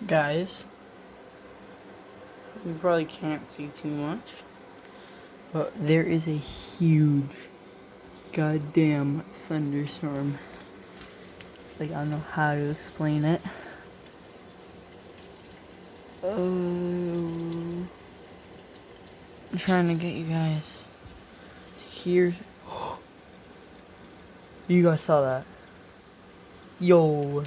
Guys, you probably can't see too much, but there is a huge goddamn thunderstorm. Like, I don't know how to explain it. I'm trying to get you guys to hear. You guys saw that? Yo,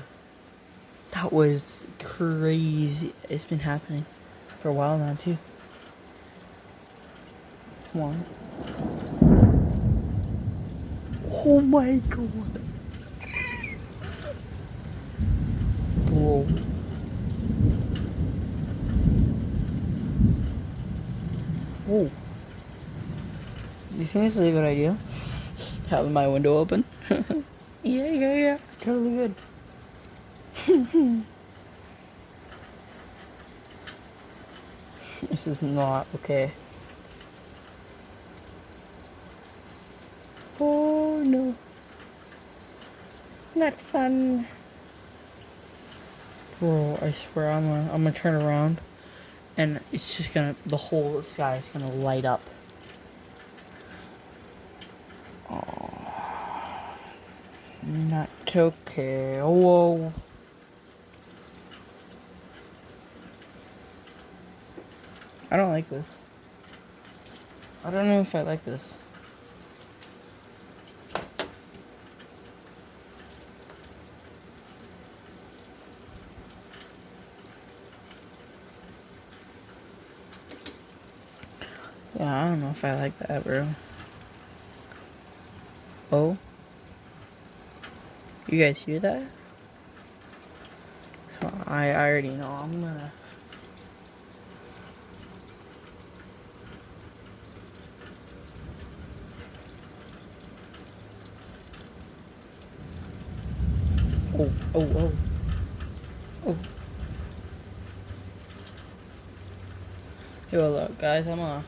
that was crazy. It's been happening for a while now, too. Come on. Oh my god. Bro. Whoa. Do you think this is a good idea? Having my window open? Yeah. Totally good. This is not okay. Oh no. Not fun. Bro, I swear I'm gonna turn around and it's just gonna, the whole sky is gonna light up. Oh, not okay. Whoa. I don't like this. I don't know if I like this. Yeah, I don't know if I like that, bro. Oh? You guys hear that? I already know. I'm gonna... Oh. Yo, look, guys, I'm gonna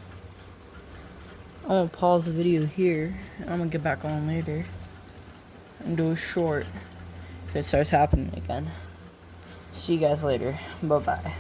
pause the video here, and I'm gonna get back on later and do a short if it starts happening again. See you guys later. Bye-bye.